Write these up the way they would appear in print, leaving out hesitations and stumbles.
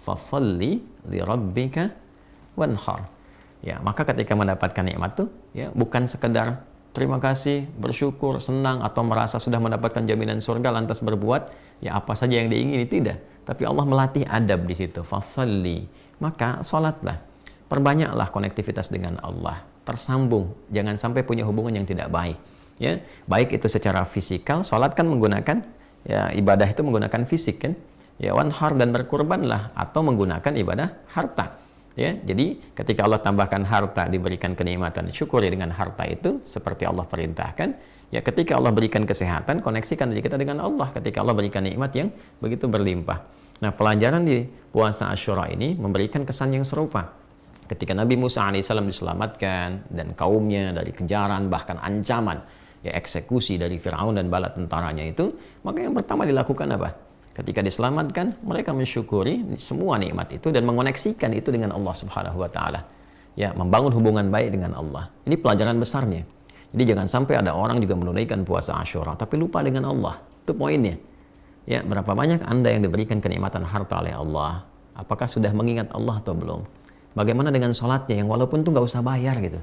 fasalli li rabbika wanhar. Ya, maka ketika mendapatkan nikmat tuh ya bukan sekedar terima kasih, bersyukur, senang atau merasa sudah mendapatkan jaminan surga lantas berbuat ya apa saja yang diingini, tidak. Tapi Allah melatih adab di situ. Fasalli. Maka salatlah. Perbanyaklah konektivitas dengan Allah. Tersambung, jangan sampai punya hubungan yang tidak baik. Ya, baik itu secara fisikal, salat kan menggunakan ya ibadah itu menggunakan fisik kan. Ya, wanhar dan berkurbanlah atau menggunakan ibadah harta. Ya, jadi ketika Allah tambahkan harta, diberikan kenikmatan, syukuri dengan harta itu seperti Allah perintahkan. Ya, ketika Allah berikan kesehatan, koneksikan diri kita dengan Allah. Ketika Allah berikan nikmat yang begitu berlimpah. Nah, pelajaran di puasa Asyura ini memberikan kesan yang serupa. Ketika Nabi Musa alaihissalam diselamatkan dan kaumnya dari kejaran bahkan ancaman, ya eksekusi dari Firaun dan bala tentaranya itu, maka yang pertama dilakukan apa? Ketika diselamatkan, mereka mensyukuri semua nikmat itu dan mengoneksikan itu dengan Allah Subhanahu wa taala. Ya, membangun hubungan baik dengan Allah. Ini pelajaran besarnya. Jadi jangan sampai ada orang juga menunaikan puasa Asyura tapi lupa dengan Allah. Itu poinnya. Ya, berapa banyak Anda yang diberikan kenikmatan harta oleh Allah? Apakah sudah mengingat Allah atau belum? Bagaimana dengan sholatnya yang walaupun tuh nggak usah bayar gitu?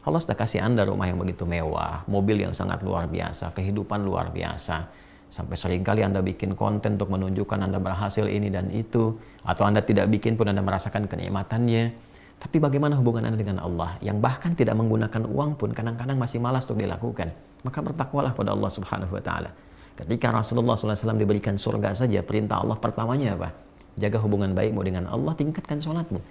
Allah sudah kasih Anda rumah yang begitu mewah, mobil yang sangat luar biasa, kehidupan luar biasa. Sampai seringkali Anda bikin konten untuk menunjukkan Anda berhasil ini dan itu, atau Anda tidak bikin pun Anda merasakan kenikmatannya. Tapi bagaimana hubungan Anda dengan Allah yang bahkan tidak menggunakan uang pun kadang-kadang masih malas untuk dilakukan? Maka bertakwalah pada Allah Subhanahu wa taala. Ketika Rasulullah SAW diberikan surga saja, perintah Allah pertamanya apa? Jaga hubungan baikmu dengan Allah, tingkatkan sholatmu.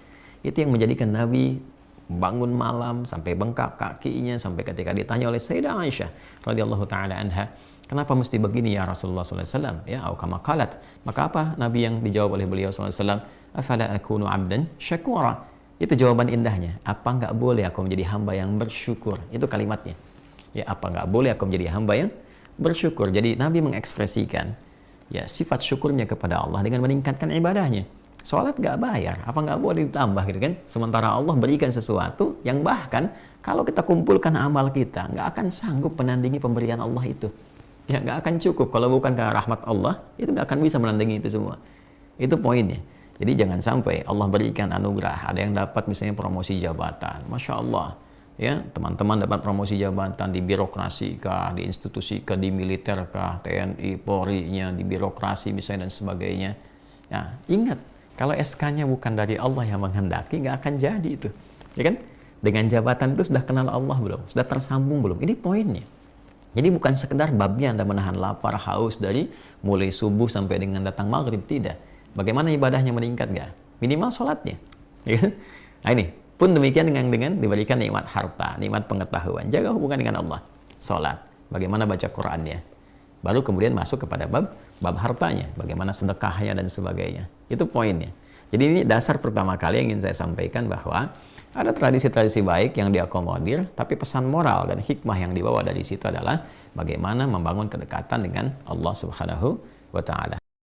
Itu yang menjadikan Nabi bangun malam sampai bengkak kakinya, sampai ketika ditanya oleh Sayyidah Aisyah radhiyallahu taala anha, kenapa mesti begini ya Rasulullah SAW? Ya, au kama qalat. Maka apa Nabi yang dijawab oleh beliau SAW? Afala akunu abdan syakura. Itu jawaban indahnya. Apa enggak boleh aku menjadi hamba yang bersyukur? Itu kalimatnya. Ya, apa enggak boleh aku menjadi hamba yang bersyukur? Jadi Nabi mengekspresikan ya sifat syukurnya kepada Allah dengan meningkatkan ibadahnya. Sholat enggak bayar, apa enggak boleh ditambah gitu kan? Sementara Allah berikan sesuatu yang bahkan kalau kita kumpulkan amal kita enggak akan sanggup menandingi pemberian Allah itu. Ya, nggak akan cukup. Kalau bukan karena rahmat Allah, itu nggak akan bisa menandingi itu semua. Itu poinnya. Jadi jangan sampai Allah berikan anugerah. Ada yang dapat misalnya promosi jabatan. Masya Allah. Ya, teman-teman dapat promosi jabatan di birokrasi kah, di institusi kah, di militer kah, TNI, Polri-nya, di birokrasi misalnya dan sebagainya. Ya, ingat, kalau SK-nya bukan dari Allah yang menghendaki, nggak akan jadi itu. Ya kan? Dengan jabatan itu sudah kenal Allah belum? Sudah tersambung belum? Ini poinnya. Jadi bukan sekedar babnya Anda menahan lapar, haus dari mulai subuh sampai dengan datang maghrib, tidak. Bagaimana ibadahnya meningkat nggak? Minimal sholatnya. Nah ini, pun demikian dengan diberikan nikmat harta, nikmat pengetahuan. Jaga hubungan dengan Allah. Sholat, bagaimana baca Qur'annya. Baru kemudian masuk kepada bab hartanya, bagaimana sedekahnya dan sebagainya. Itu poinnya. Jadi ini dasar pertama kali yang ingin saya sampaikan bahwa ada tradisi-tradisi baik yang diakomodir, tapi pesan moral dan hikmah yang dibawa dari situ adalah bagaimana membangun kedekatan dengan Allah Subhanahu wa taala.